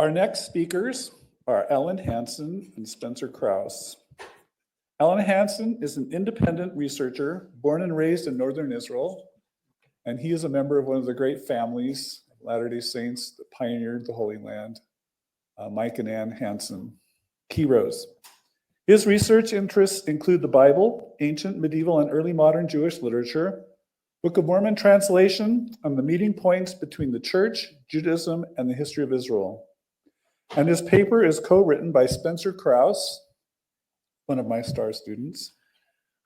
Our next speakers are Ellen Hansen and Spencer Kraus. Ellen Hansen is an independent researcher born and raised in northern Israel, and he is a member of one of the great families of Latter-day Saints that pioneered the Holy Land, Mike and Ann Hansen. Heroes. His research interests include the Bible, ancient, medieval, and early modern Jewish literature, Book of Mormon translation, and the meeting points between the Church, Judaism, and the history of Israel. And his paper is co-written by Spencer Kraus, one of my STAR students,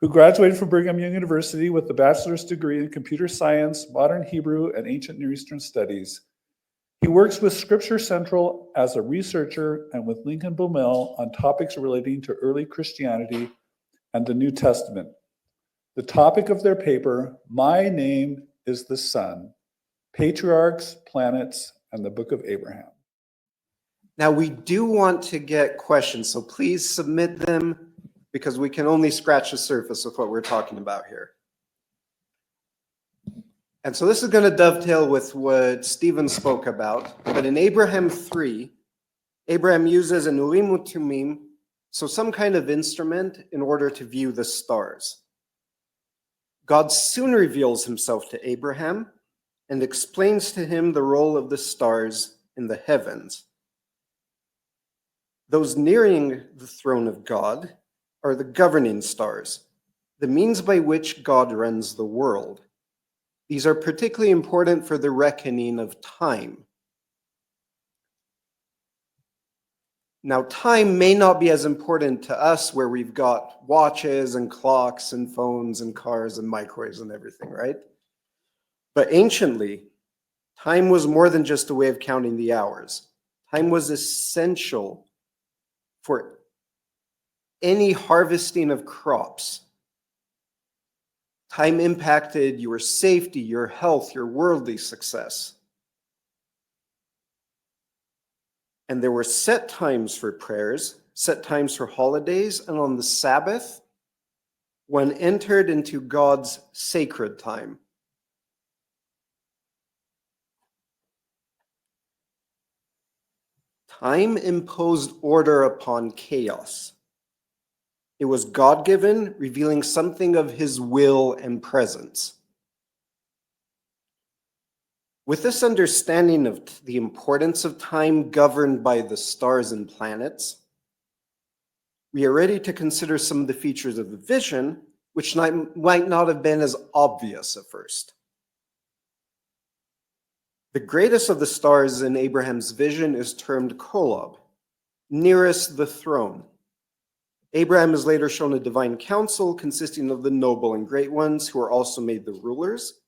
who graduated from Brigham Young University with a bachelor's degree in computer science, modern Hebrew, and ancient Near Eastern studies. He works with Scripture Central as a researcher and with Lincoln Baumel on topics relating to early Christianity and the New Testament. The topic of their paper, My Name is the Sun, Patriarchs, Planets, and the Book of Abraham. Now, we do want to get questions, so please submit them because we can only scratch the surface of what we're talking about here. And so this is going to dovetail with what Stephen spoke about. But in Abraham 3, Abraham uses an Urim and Tumim, so some kind of instrument, in order to view the stars. God soon reveals himself to Abraham and explains to him the role of the stars in the heavens. Those nearing the throne of God are the governing stars, the means by which God runs the world. These are particularly important for the reckoning of time. Now, time may not be as important to us where we've got watches and clocks and phones and cars and microwaves and everything, right? But anciently, time was more than just a way of counting the hours. Time was essential for any harvesting of crops. Time impacted your safety, your health, your worldly success. And there were set times for prayers, set times for holidays, and on the Sabbath, one entered into God's sacred time. Time imposed order upon chaos. It was God-given, revealing something of his will and presence. With this understanding of the importance of time governed by the stars and planets, we are ready to consider some of the features of the vision, which might not have been as obvious at first. The greatest of the stars in Abraham's vision is termed Kolob, nearest the throne. Abraham is later shown a divine council consisting of the noble and great ones who are also made the rulers,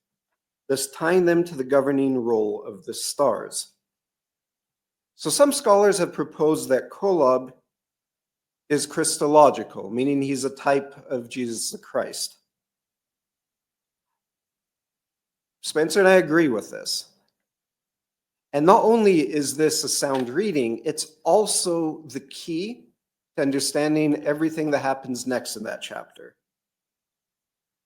thus tying them to the governing role of the stars. So some scholars have proposed that Kolob is Christological, meaning he's a type of Jesus the Christ. Spencer and I agree with this. And not only is this a sound reading, it's also the key to understanding everything that happens next in that chapter.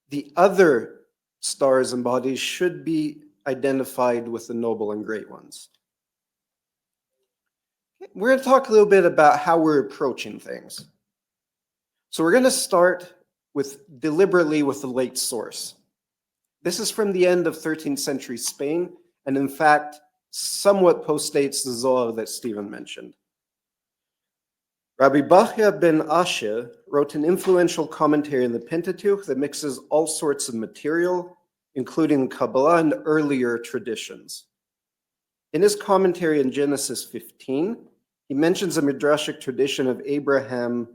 The other stars and bodies should be identified with the noble and great ones. We're going to talk a little bit about how we're approaching things. So we're going to start deliberately with the late source. This is from the end of 13th century Spain, and in fact, somewhat postdates the Zohar that Stephen mentioned. Rabbi Bachya ben Asher wrote an influential commentary in the Pentateuch that mixes all sorts of material, including Kabbalah and earlier traditions. In his commentary in Genesis 15, he mentions a midrashic tradition of Abraham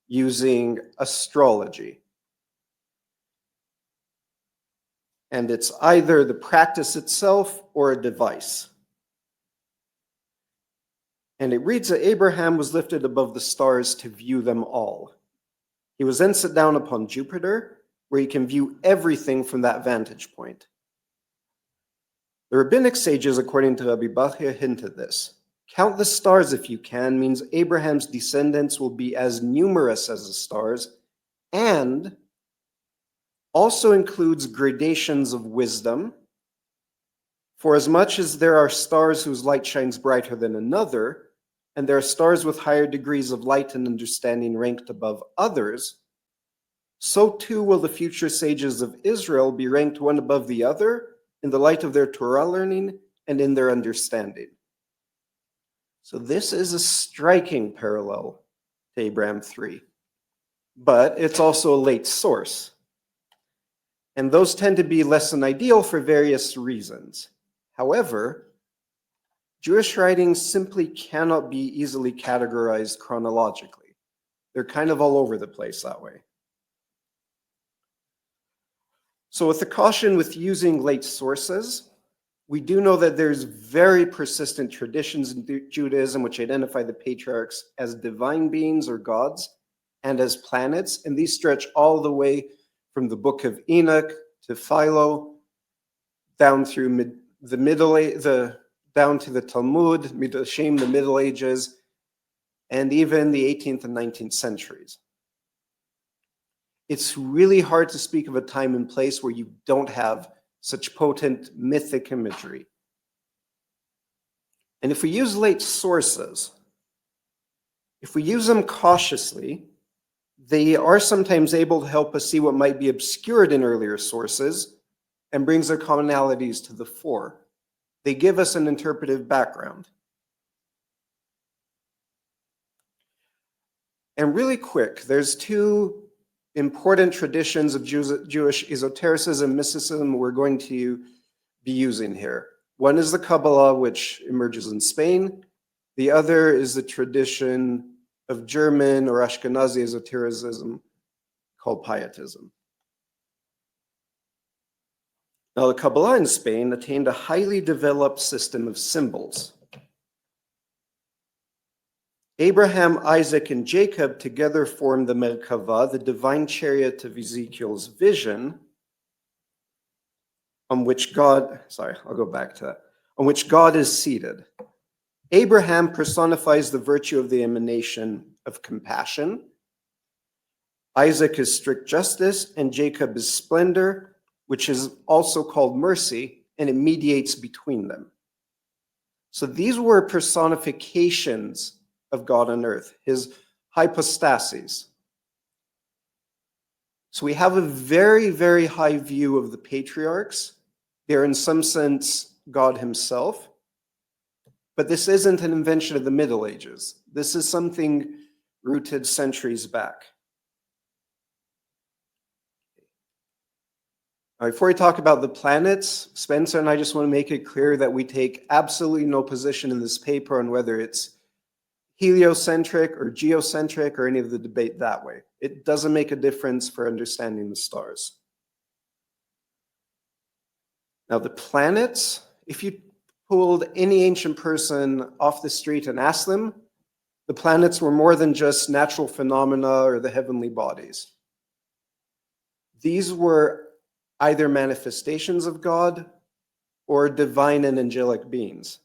using astrology. And it's either the practice itself or a device. And it reads that Abraham was lifted above the stars to view them all. He was then set down upon Jupiter, where he can view everything from that vantage point. The rabbinic sages, according to Rabbi Bachya, hint at this. Count the stars if you can means Abraham's descendants will be as numerous as the stars, and also includes gradations of wisdom, For as much as there are stars whose light shines brighter than another, and there are stars with higher degrees of light and understanding ranked above others, so too will the future sages of Israel be ranked one above the other in the light of their Torah learning and in their understanding. So this is a striking parallel to Abraham 3, but it's also a late source. And those tend to be less than ideal for various reasons. However, Jewish writings simply cannot be easily categorized chronologically. They're kind of all over the place that way. So with the caution with using late sources, we do know that there's very persistent traditions in Judaism which identify the patriarchs as divine beings or gods and as planets, and these stretch all the way from the book of Enoch to Philo, down through down to the Talmud, Midrashim, the Middle Ages, and even the 18th and 19th centuries. It's really hard to speak of a time and place where you don't have such potent mythic imagery. And if we use late sources, if we use them cautiously, they are sometimes able to help us see what might be obscured in earlier sources and brings their commonalities to the fore. They give us an interpretive background. And really quick, there's two important traditions of Jewish esotericism, mysticism we're going to be using here. One is the Kabbalah, which emerges in Spain. The other is the tradition of German or Ashkenazi esotericism called Pietism. Now, the Kabbalah in Spain attained a highly developed system of symbols. Abraham, Isaac, and Jacob together formed the Merkava, the divine chariot of Ezekiel's vision, on which God is seated. Abraham personifies the virtue of the emanation of compassion. Isaac is strict justice, and Jacob is splendor, which is also called mercy, and it mediates between them. So these were personifications of God on earth, his hypostases. So we have a very, very high view of the patriarchs. They're in some sense God himself. But this isn't an invention of the Middle Ages. This is something rooted centuries back. All right, before we talk about the planets, Spencer and I just want to make it clear that we take absolutely no position in this paper on whether it's heliocentric or geocentric or any of the debate that way. It doesn't make a difference for understanding the stars. Now, the planets, if you pulled any ancient person off the street and asked them, the planets were more than just natural phenomena or the heavenly bodies. These were either manifestations of God or divine and angelic beings.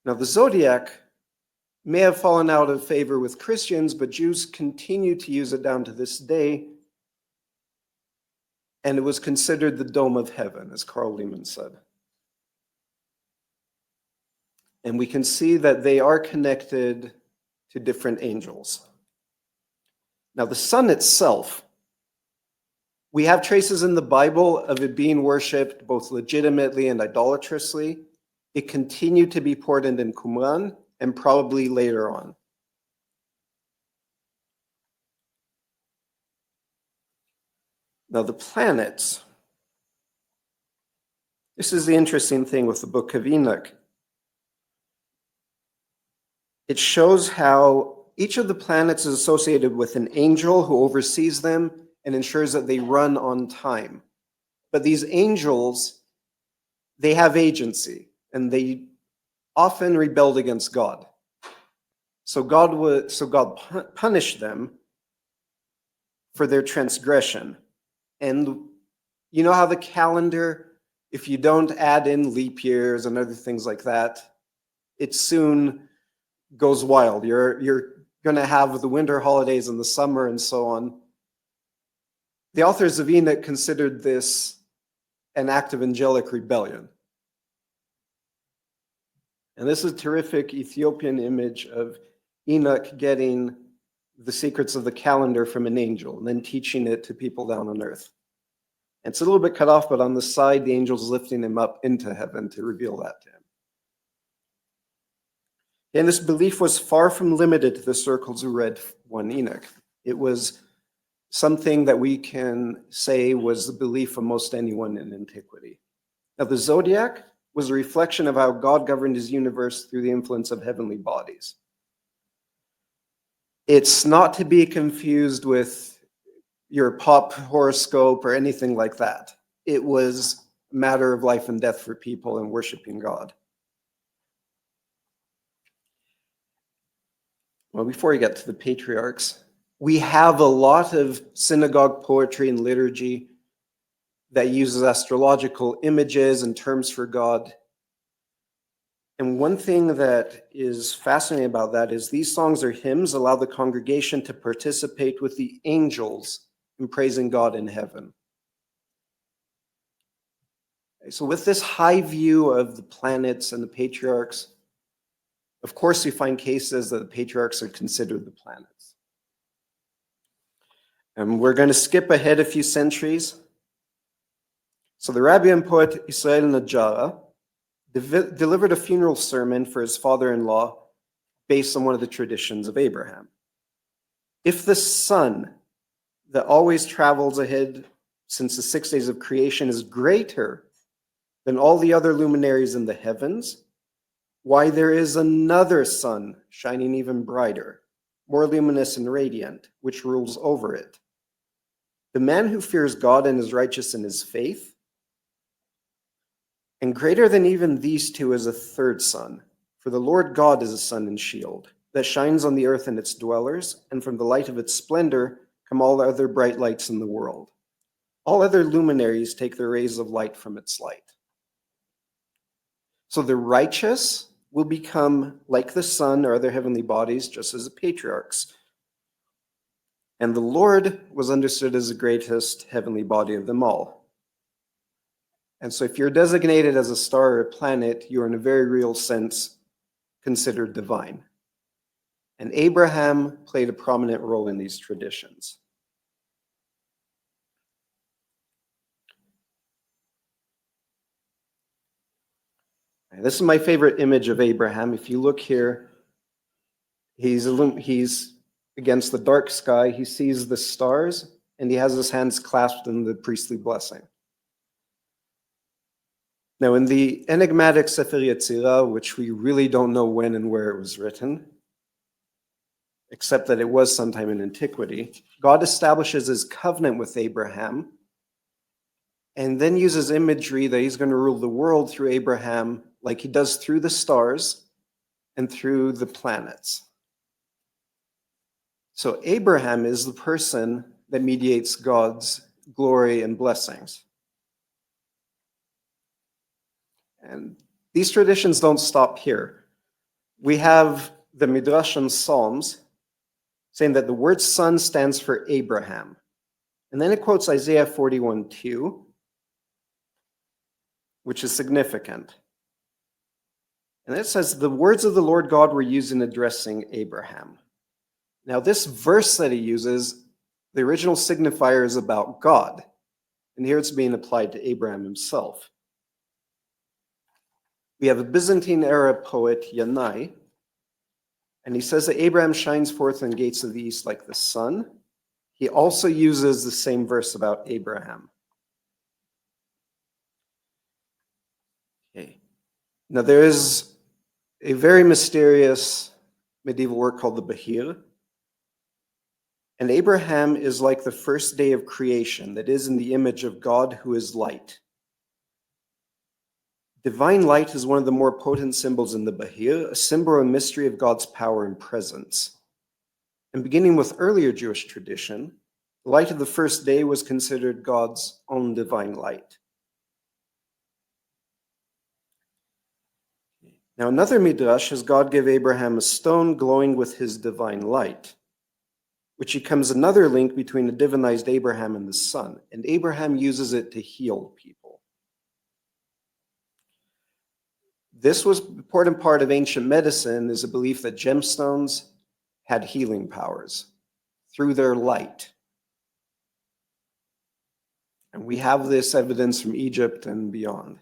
Now, the zodiac may have fallen out of favor with Christians, but Jews continue to use it down to this day. And it was considered the dome of heaven, as Carl Lehmann said. And we can see that they are connected to different angels. Now, the sun itself, we have traces in the Bible of it being worshipped both legitimately and idolatrously. It continued to be important in Qumran and probably later on. Now, the planets. This is the interesting thing with the Book of Enoch. It shows how each of the planets is associated with an angel who oversees them and ensures that they run on time. But these angels, they have agency, and they often rebelled against God. So God punished them for their transgression. And you know how the calendar, if you don't add in leap years and other things like that, it soon goes wild. You're going to have the winter holidays in the summer and so on. The authors of Enoch considered this an act of angelic rebellion. And this is a terrific Ethiopian image of Enoch getting the secrets of the calendar from an angel and then teaching it to people down on earth. And it's a little bit cut off, but on the side, the angel's lifting him up into heaven to reveal that to him. And this belief was far from limited to the circles who read 1 Enoch. It was something that we can say was the belief of most anyone in antiquity. Now, the zodiac was a reflection of how God governed his universe through the influence of heavenly bodies. It's not to be confused with your pop horoscope or anything like that. It was a matter of life and death for people and worshiping God. Well, before we get to the patriarchs, we have a lot of synagogue poetry and liturgy that uses astrological images and terms for God. And one thing that is fascinating about that is these songs or hymns allow the congregation to participate with the angels in praising God in heaven. So with this high view of the planets and the patriarchs, of course we find cases that the patriarchs are considered the planets. And we're going to skip ahead a few centuries. So the rabbi and poet Israel Najara delivered a funeral sermon for his father-in-law based on one of the traditions of Abraham. If the sun that always travels ahead since the 6 days of creation is greater than all the other luminaries in the heavens, why there is another sun shining even brighter, more luminous and radiant, which rules over it. The man who fears God and is righteous in his faith, and greater than even these two is a third sun, for the Lord God is a sun and shield that shines on the earth and its dwellers, and from the light of its splendor come all other bright lights in the world. All other luminaries take their rays of light from its light. So the righteous will become like the sun or other heavenly bodies, just as the patriarchs. And the Lord was understood as the greatest heavenly body of them all. And so if you're designated as a star or a planet, you're in a very real sense considered divine. And Abraham played a prominent role in these traditions. And this is my favorite image of Abraham. If you look here, he's against the dark sky. He sees the stars, and he has his hands clasped in the priestly blessing. Now, in the enigmatic Sefer Yetzirah, which we really don't know when and where it was written, except that it was sometime in antiquity, God establishes his covenant with Abraham and then uses imagery that he's going to rule the world through Abraham like he does through the stars and through the planets. So Abraham is the person that mediates God's glory and blessings. And these traditions don't stop here. We have the Midrash and Psalms saying that the word son stands for Abraham. And then it quotes Isaiah 41:2, which is significant. And it says, the words of the Lord God were used in addressing Abraham. Now, this verse that he uses, the original signifier is about God. And here it's being applied to Abraham himself. We have a Byzantine-era poet, Yanai, and he says that Abraham shines forth in the gates of the east like the sun. He also uses the same verse about Abraham. Okay. Now, there is a very mysterious medieval work called the Bahir. And Abraham is like the first day of creation that is in the image of God who is light. Divine light is one of the more potent symbols in the Bahir, a symbol and mystery of God's power and presence. And beginning with earlier Jewish tradition, the light of the first day was considered God's own divine light. Now, another midrash has God give Abraham a stone glowing with his divine light. which becomes another link between the divinized Abraham and the sun. And Abraham uses it to heal people. This was an important part of ancient medicine, is a belief that gemstones had healing powers through their light. And we have this evidence from Egypt and beyond.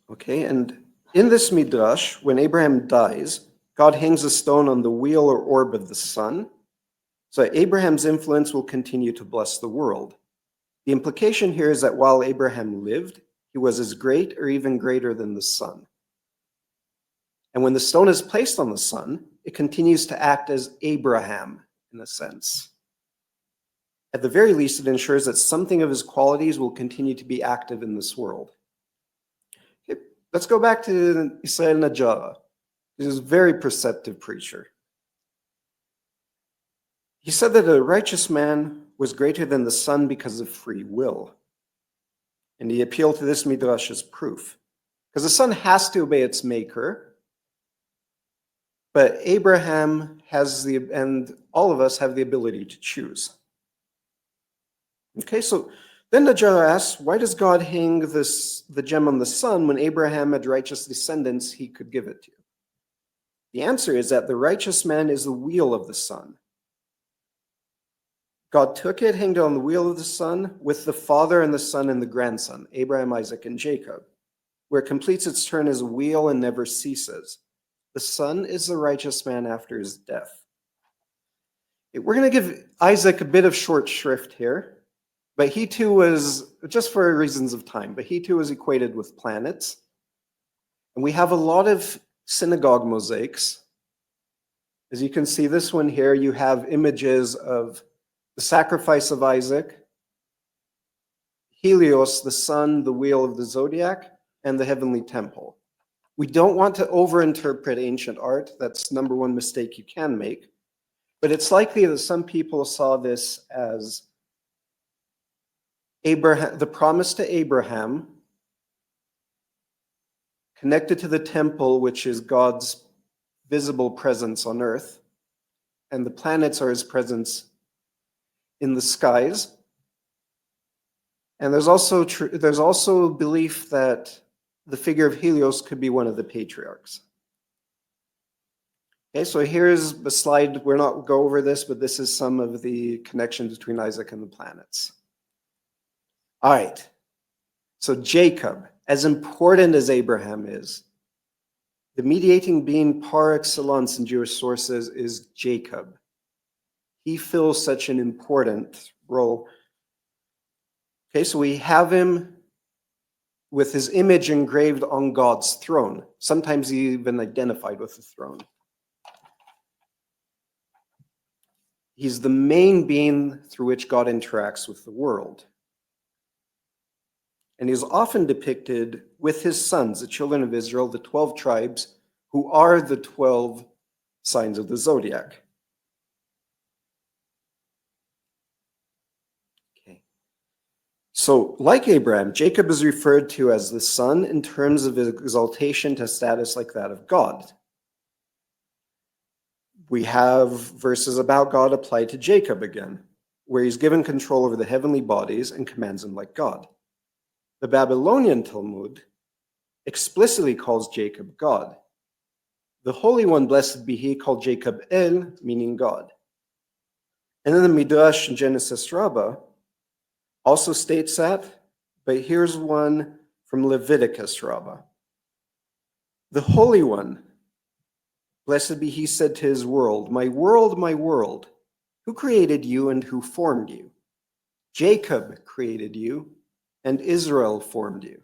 Okay, and in this midrash, when Abraham dies, God hangs a stone on the wheel or orb of the sun, so that Abraham's influence will continue to bless the world. The implication here is that while Abraham lived, he was as great or even greater than the sun. And when the stone is placed on the sun, it continues to act as Abraham, in a sense. At the very least, it ensures that something of his qualities will continue to be active in this world. Okay, let's go back to Israel Najara. He was a very perceptive preacher. He said that a righteous man was greater than the sun because of free will. And he appealed to this midrash as proof. Because the sun has to obey its maker, but Abraham and all of us have the ability to choose. Okay, so then Najara asks, why does God hang the gem on the sun when Abraham had righteous descendants he could give it to? The answer is that the righteous man is the wheel of the sun. God took it, hanged it on the wheel of the sun with the father and the son and the grandson, Abraham, Isaac, and Jacob, where it completes its turn as a wheel and never ceases. The son is the righteous man after his death. We're going to give Isaac a bit of short shrift here, but he too was, just for reasons of time, but he too was equated with planets. And we have a lot of synagogue mosaics. As you can see, this one here, you have images of the sacrifice of Isaac, Helios, the sun, the wheel of the zodiac, and the heavenly temple. We don't want to overinterpret ancient art. That's number one mistake you can make. But it's likely that some people saw this as Abraham, the promise to Abraham, connected to the temple, which is God's visible presence on earth, and the planets are his presence in the skies. And there's also belief that the figure of Helios could be one of the patriarchs. Okay, so here's the slide. We're not go over this, but this is some of the connections between Isaac and the planets. All right, so Jacob, as important as Abraham is, the mediating being par excellence in Jewish sources is Jacob. He fills such an important role. Okay, so we have him with his image engraved on God's throne. Sometimes he even identified with the throne. He's the main being through which God interacts with the world. And he's often depicted with his sons, the children of Israel, the 12 tribes, who are the 12 signs of the zodiac. So, like Abraham, Jacob is referred to as the son in terms of his exaltation to status like that of God. We have verses about God applied to Jacob again, where he's given control over the heavenly bodies and commands them like God. The Babylonian Talmud explicitly calls Jacob God. The Holy One, blessed be he, called Jacob El, meaning God. And then the Midrash in Genesis Rabbah also states that, but here's one from Leviticus Rabbah. The Holy One, blessed be he, said to his world, my world, who created you and who formed you? Jacob created you, and Israel formed you.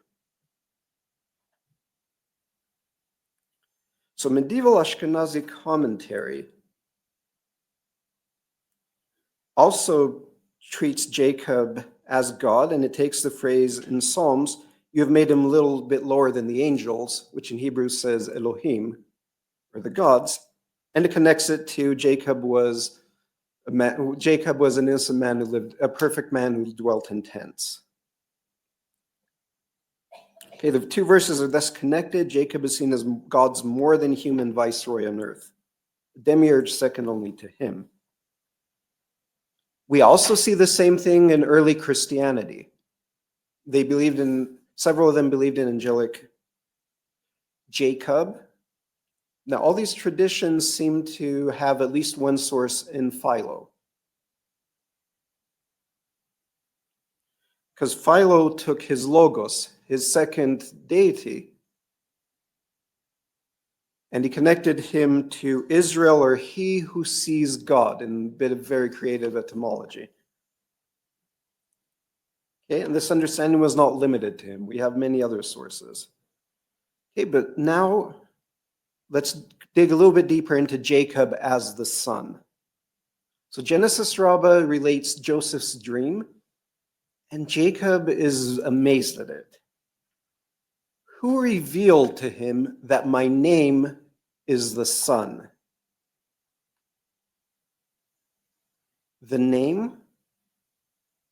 So medieval Ashkenazi commentary also treats Jacob as God, and it takes the phrase in Psalms, you have made him a little bit lower than the angels, which in Hebrew says Elohim, or the gods, and it connects it to Jacob was an innocent man who lived, a perfect man who dwelt in tents. Okay, the two verses are thus connected. Jacob is seen as God's more than human viceroy on earth, a demiurge second only to him. We also see the same thing in early Christianity. Several of them believed in angelic Jacob. Now, all these traditions seem to have at least one source in Philo. Because Philo took his logos, his second deity, and he connected him to Israel, or he who sees God, in a bit of very creative etymology. Okay, and this understanding was not limited to him. We have many other sources. Okay, but now let's dig a little bit deeper into Jacob as the son. So Genesis Rabbah relates Joseph's dream, and Jacob is amazed at it. Who revealed to him that my name is the Son? The name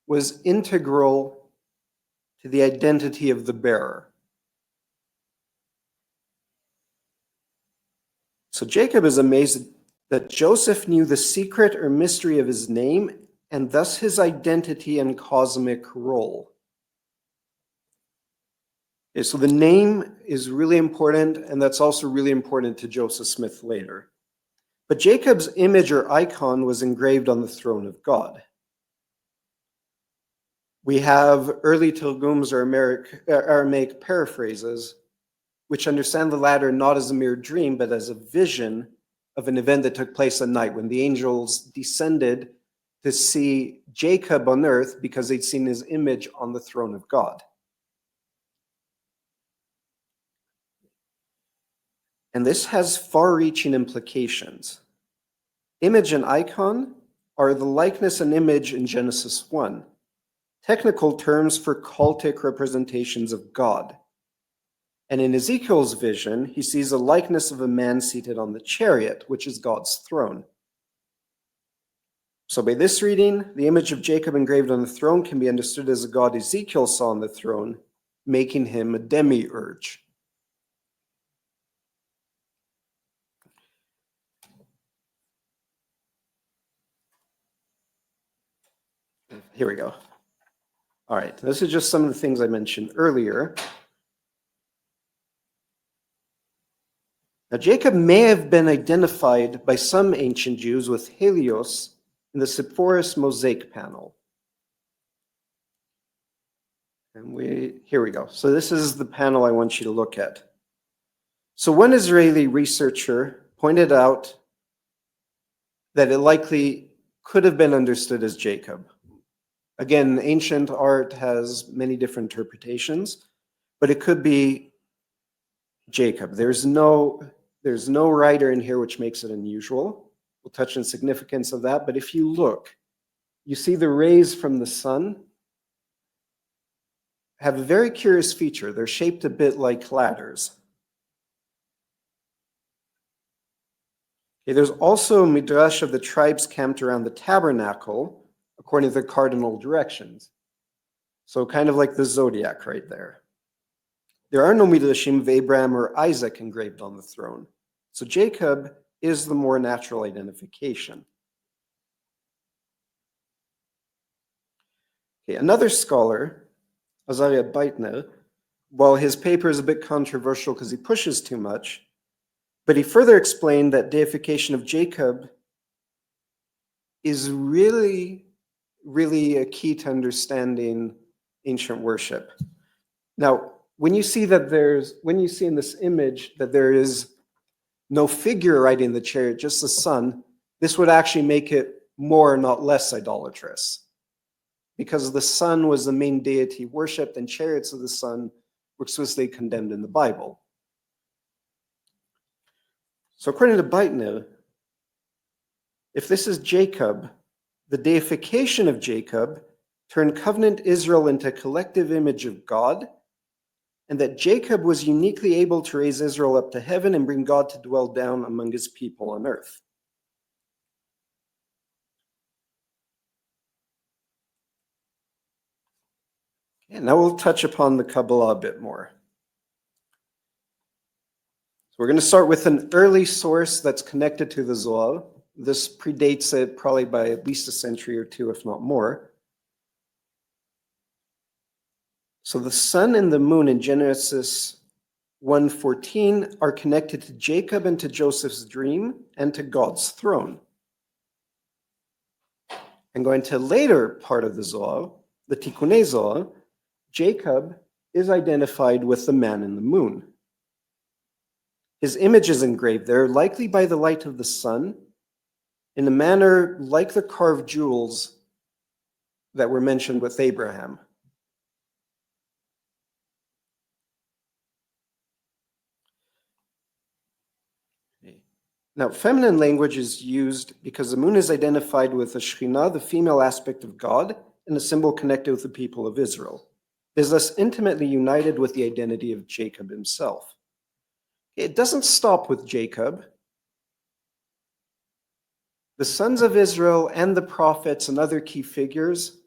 was integral to the identity of the bearer. So Jacob is amazed that Joseph knew the secret or mystery of his name and thus his identity and cosmic role. Okay, so the name is really important, and that's also really important to Joseph Smith later. But Jacob's image or icon was engraved on the throne of God. We have early Targums or Aramaic paraphrases, which understand the latter not as a mere dream, but as a vision of an event that took place at night when the angels descended to see Jacob on earth because they'd seen his image on the throne of God. And this has far-reaching implications. Image and icon are the likeness and image in Genesis 1, technical terms for cultic representations of God. And in Ezekiel's vision, he sees a likeness of a man seated on the chariot, which is God's throne. So by this reading, the image of Jacob engraved on the throne can be understood as a God Ezekiel saw on the throne, making him a demiurge. Here we go. All right, this is just some of the things I mentioned earlier. Now, Jacob may have been identified by some ancient Jews with Helios in the Sepphoris mosaic panel. And here we go. So this is the panel I want you to look at. So one Israeli researcher pointed out that it likely could have been understood as Jacob. Again, ancient art has many different interpretations, but it could be Jacob. There's no writer in here, which makes it unusual. We'll touch on significance of that, but if you look, you see the rays from the sun have a very curious feature. They're shaped a bit like ladders. Okay, there's also a midrash of the tribes camped around the tabernacle according to the cardinal directions. So kind of like the zodiac right there. There are no midrashim of Abraham or Isaac engraved on the throne. So Jacob is the more natural identification. Okay, another scholar, Azariah Beitner, while his paper is a bit controversial because he pushes too much, but he further explained that deification of Jacob is really a key to understanding ancient worship. Now, when you see in this image that there is no figure riding the chariot, just the sun, this would actually make it more, not less idolatrous. Because the sun was the main deity worshipped, and chariots of the sun were explicitly condemned in the Bible. So according to Beitner, if this is Jacob, the deification of Jacob turned covenant Israel into a collective image of God, and that Jacob was uniquely able to raise Israel up to heaven and bring God to dwell down among his people on earth. And now we'll touch upon the Kabbalah a bit more. We're going to start with an early source that's connected to the Zohar. This predates it probably by at least a century or two, if not more. So the sun and the moon in Genesis 1:14 are connected to Jacob and to Joseph's dream and to God's throne. And going to a later part of the Zohar, the Tikkunei Zohar, Jacob is identified with the man in the moon. His image is engraved there, likely by the light of the sun, in a manner like the carved jewels that were mentioned with Abraham. Now, feminine language is used because the moon is identified with the Shekhinah, the female aspect of God, and a symbol connected with the people of Israel. It is thus intimately united with the identity of Jacob himself. It doesn't stop with Jacob. The sons of Israel and the prophets and other key figures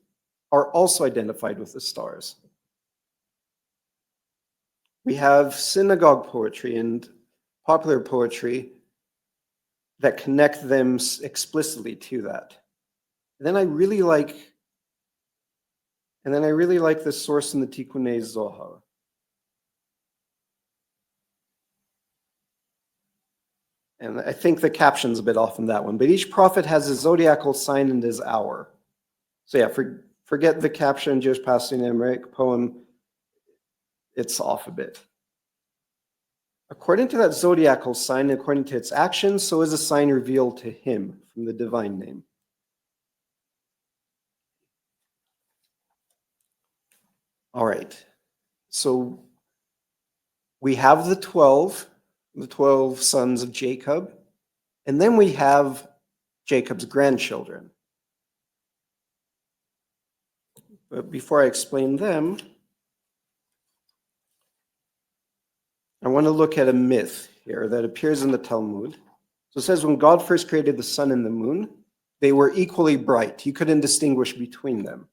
are also identified with the stars. We have synagogue poetry and popular poetry that connect them explicitly to that. And then I really like this source in the Tikkunei Zohar. And I think the caption's a bit off on that one, but each prophet has his zodiacal sign and his hour. So yeah, forget the caption, Jewish passing Aramaic poem, it's off a bit. According to that zodiacal sign, according to its actions, so is a sign revealed to him from the divine name. All right, so we have the 12 sons of Jacob, and then we have Jacob's grandchildren. But before I explain them, I want to look at a myth here that appears in the Talmud. So it says when God first created the sun and the moon, they were equally bright. You couldn't distinguish between them.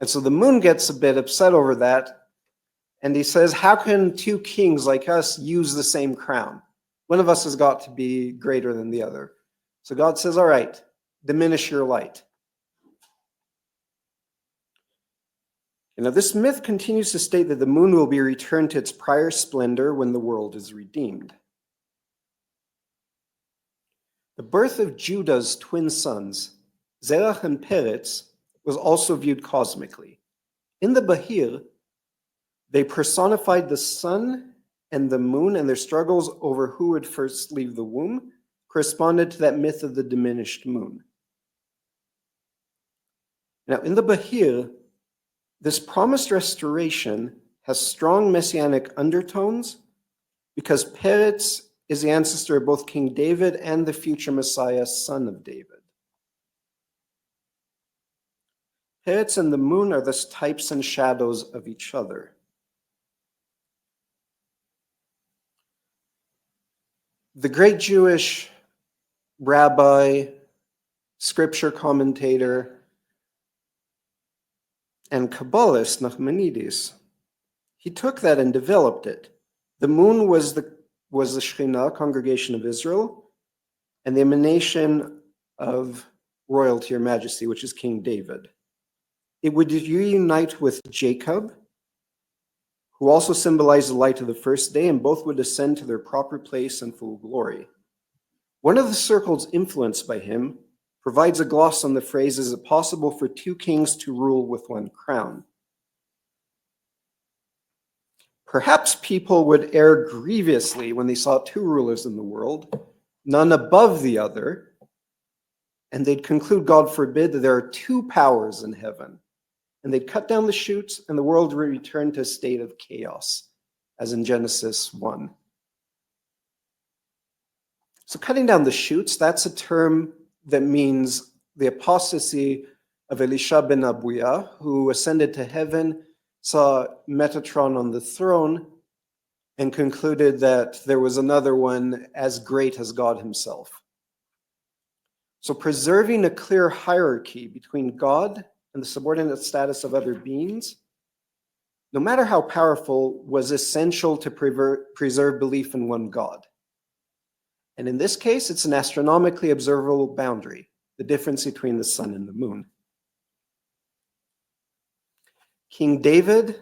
And so the moon gets a bit upset over that. And he says, how can two kings like us use the same crown? One of us has got to be greater than the other. So God says, all right, diminish your light. Now, this myth continues to state that the moon will be returned to its prior splendor when the world is redeemed. The birth of Judah's twin sons, Zerach and Peretz, was also viewed cosmically. In the Bahir, they personified the sun and the moon, and their struggles over who would first leave the womb corresponded to that myth of the diminished moon. Now, in the Bahir, this promised restoration has strong messianic undertones because Peretz is the ancestor of both King David and the future Messiah, son of David. Peretz and the moon are thus types and shadows of each other. The great Jewish rabbi, scripture commentator, and Kabbalist Nachmanides, he took that and developed it. The moon was the Shekhinah, congregation of Israel, and the emanation of royalty or majesty, which is King David. It would reunite with Jacob, who also symbolized the light of the first day, and both would ascend to their proper place in full glory. One of the circles influenced by him provides a gloss on the phrase, is it possible for two kings to rule with one crown? Perhaps people would err grievously when they saw two rulers in the world, none above the other, and they'd conclude, God forbid, that there are two powers in heaven. And they'd cut down the shoots, and the world would return to a state of chaos, as in Genesis 1. So cutting down the shoots, that's a term that means the apostasy of Elisha ben Abuya, who ascended to heaven, saw Metatron on the throne, and concluded that there was another one as great as God himself. So preserving a clear hierarchy between God and the subordinate status of other beings no matter how powerful, was essential to preserve belief in one God. And in this case, it's an astronomically observable boundary, the difference between the sun and the moon. King David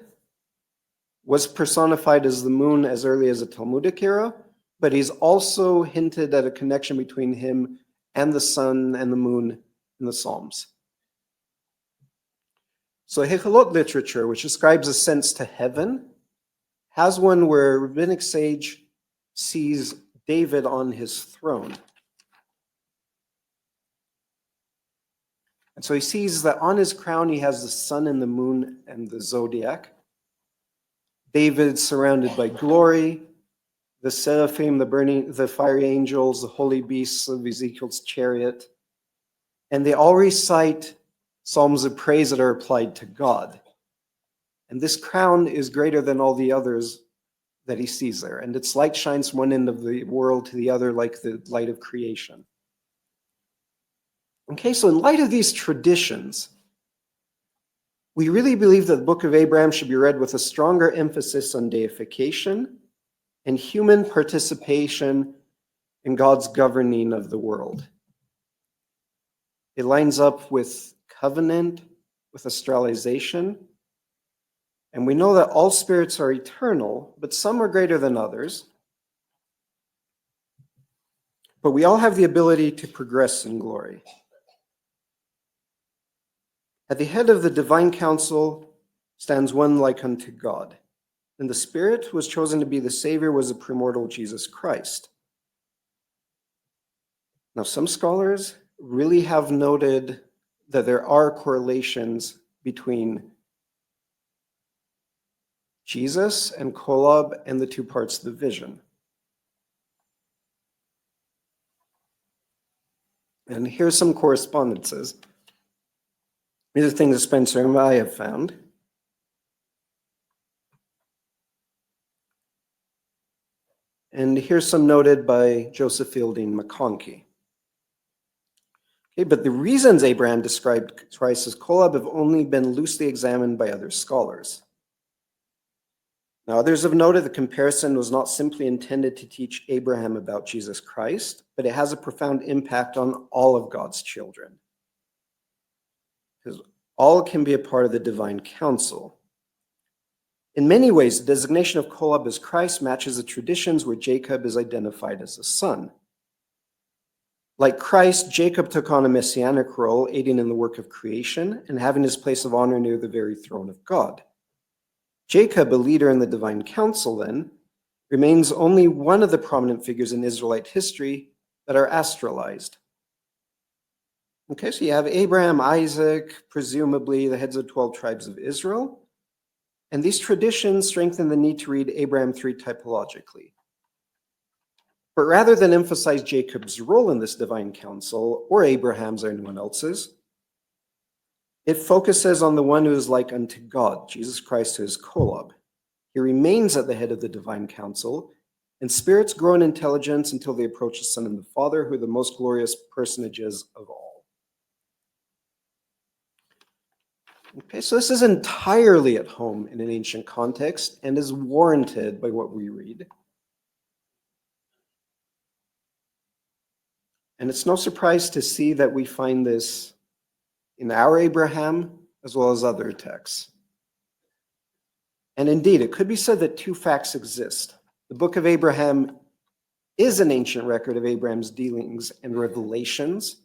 was personified as the moon as early as the Talmudic era, but he's also hinted at a connection between him and the sun and the moon in the Psalms. So Hechalot literature, which ascribes a sense to heaven, has one where rabbinic sage sees David on his throne. And so he sees that on his crown he has the sun and the moon and the zodiac. David surrounded by glory, the seraphim, the fiery angels, the holy beasts of Ezekiel's chariot, and they all recite psalms of praise that are applied to God. And this crown is greater than all the others that he sees there, and its light shines from one end of the world to the other like the light of creation. Okay, so in light of these traditions, we really believe that the Book of Abraham should be read with a stronger emphasis on deification and human participation in God's governing of the world. It lines up with covenant, with astralization, and we know that all spirits are eternal, but some are greater than others. But we all have the ability to progress in glory. At the head of the divine council stands one like unto God, and the Spirit who was chosen to be the Savior was the primordial Jesus Christ. Now, some scholars really have noted that there are correlations between Jesus and Kolob and the two parts of the vision. And here's some correspondences. These are things that Spencer and I have found. And here's some noted by Joseph Fielding McConkie. Okay, but the reasons Abraham described Christ as Kolob have only been loosely examined by other scholars. Now, others have noted the comparison was not simply intended to teach Abraham about Jesus Christ, but it has a profound impact on all of God's children, because all can be a part of the divine council. In many ways, the designation of Kolob as Christ matches the traditions where Jacob is identified as the son. Like Christ, Jacob took on a messianic role, aiding in the work of creation and having his place of honor near the very throne of God. Jacob, a leader in the divine council, then, remains only one of the prominent figures in Israelite history that are astralized. Okay, so you have Abraham, Isaac, presumably the heads of 12 tribes of Israel. And these traditions strengthen the need to read Abraham 3 typologically. But rather than emphasize Jacob's role in this divine council, or Abraham's or anyone else's, it focuses on the one who is like unto God, Jesus Christ, who is Kolob. He remains at the head of the divine council, and spirits grow in intelligence until they approach the Son and the Father, who are the most glorious personages of all. Okay, so this is entirely at home in an ancient context and is warranted by what we read. And it's no surprise to see that we find this in our Abraham as well as other texts. And indeed, it could be said that two facts exist. The book of Abraham is an ancient record of Abraham's dealings and revelations.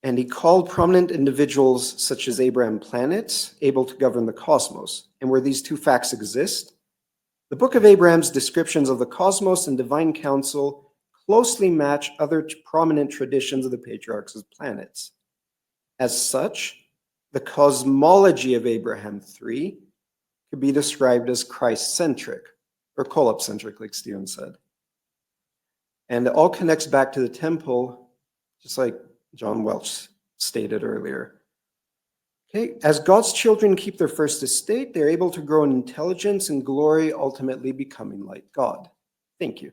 And he called prominent individuals such as Abraham planets able to govern the cosmos. And where these two facts exist, the book of Abraham's descriptions of the cosmos and divine council closely match other prominent traditions of the patriarchs as planets. As such, the cosmology of Abraham 3 could be described as Christ-centric, or Kolob-centric, like Stephen said. And it all connects back to the temple, just like John Welch stated earlier. Okay, as God's children keep their first estate, they're able to grow in intelligence and glory, ultimately becoming like God. Thank you.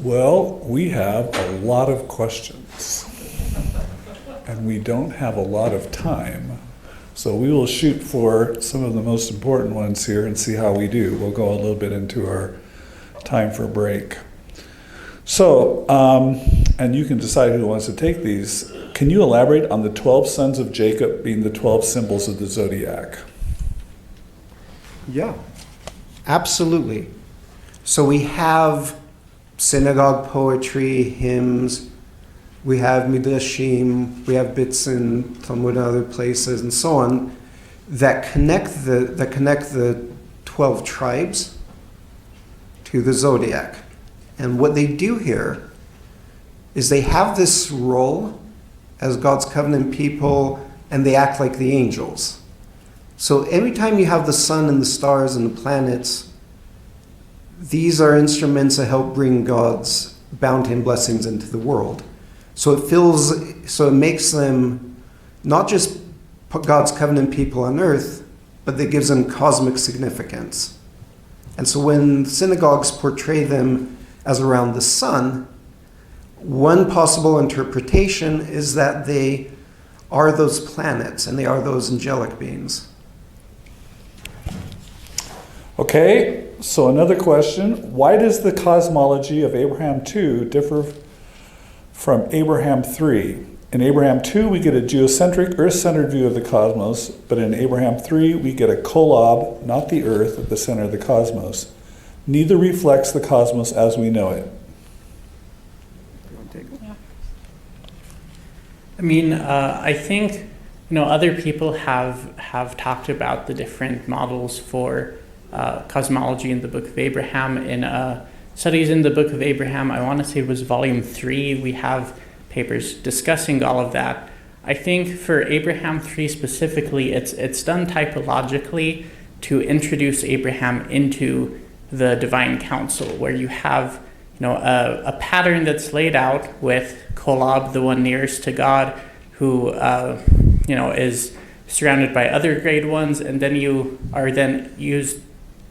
Well, we have a lot of questions, and we don't have a lot of time. So we will shoot for some of the most important ones here and see how we do. We'll go a little bit into our time for break. So, and you can decide who wants to take these. Can you elaborate on the 12 sons of Jacob being the 12 symbols of the zodiac? Yeah, absolutely. So we have synagogue poetry, hymns, we have midrashim, we have bits in Talmud and other places, and so on, that connect the 12 tribes to the zodiac. And what they do here is they have this role as God's covenant people, and they act like the angels. So every time you have the sun and the stars and the planets, these are instruments that help bring God's bounty and blessings into the world. So it makes them not just God's covenant people on earth, but it gives them cosmic significance. And so when synagogues portray them as around the sun, one possible interpretation is that they are those planets and they are those angelic beings. Okay, so another question. Why does the cosmology of Abraham 2 differ from Abraham 3? In Abraham 2, we get a geocentric, earth-centered view of the cosmos, but in Abraham 3, we get a kolob, not the earth, at the center of the cosmos. Neither reflects the cosmos as we know it. I mean, I think, other people have talked about the different models for cosmology in the Book of Abraham. In Studies in the Book of Abraham, I want to say it was volume 3, we have papers discussing all of that. I think for Abraham 3 specifically, it's done typologically to introduce Abraham into the divine council, where you have a pattern that's laid out with Kolob, the one nearest to God, who is surrounded by other great ones, and then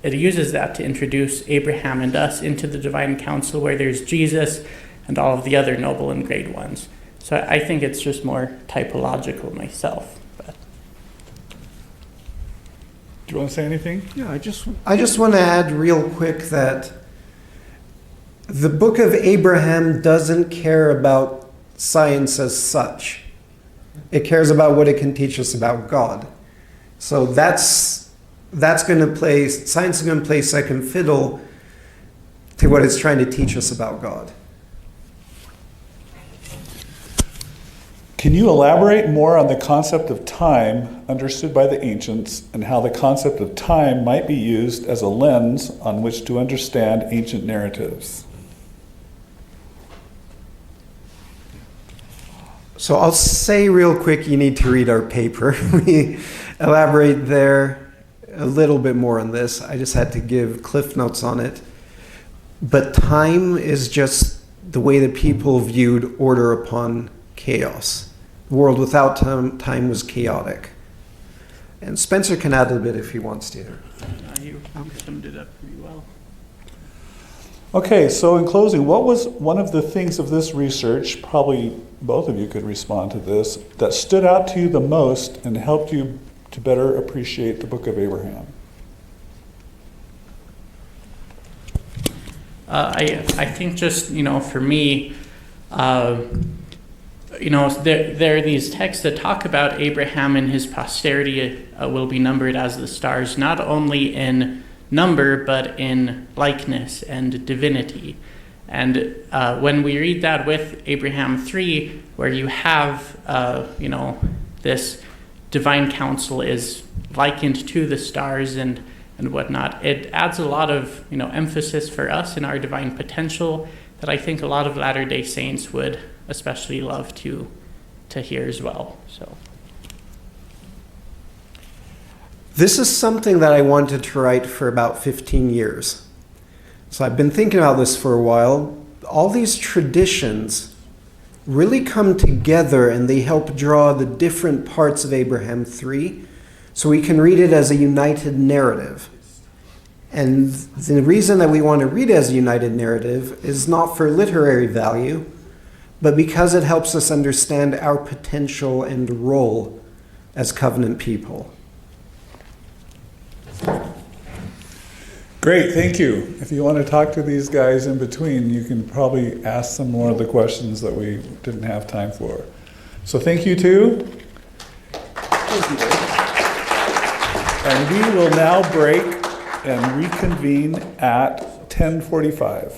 it uses that to introduce Abraham and us into the divine council, where there's Jesus and all of the other noble and great ones. So I think it's just more typological myself. But. Do you want to say anything? Yeah, I just want to add real quick that the Book of Abraham doesn't care about science as such. It cares about what it can teach us about God. So science is going to play second fiddle to what it's trying to teach us about God. Can you elaborate more on the concept of time understood by the ancients and how the concept of time might be used as a lens on which to understand ancient narratives? So I'll say real quick, you need to read our paper. We elaborate there a little bit more on this. I just had to give cliff notes on it. But time is just the way that people viewed order upon chaos. The world without time was chaotic. And Spencer can add a bit if he wants to. You summed it up pretty well. Okay, so in closing, what was one of the things of this research, probably both of you could respond to this, that stood out to you the most and helped you to better appreciate the Book of Abraham? I think just, for me, there are these texts that talk about Abraham and his posterity will be numbered as the stars, not only in number, but in likeness and divinity. And when we read that with Abraham 3, where you have, this divine council is likened to the stars and whatnot, it adds a lot of, emphasis for us in our divine potential that I think a lot of Latter-day Saints would especially love to hear as well. So. This is something that I wanted to write for about 15 years. So I've been thinking about this for a while. All these traditions really come together and they help draw the different parts of Abraham 3 so we can read it as a united narrative. And the reason that we want to read it as a united narrative is not for literary value, but because it helps us understand our potential and role as covenant people. Great, thank you. If you want to talk to these guys in between, you can probably ask some more of the questions that we didn't have time for. So thank you too. And we will now break and reconvene at 10:45.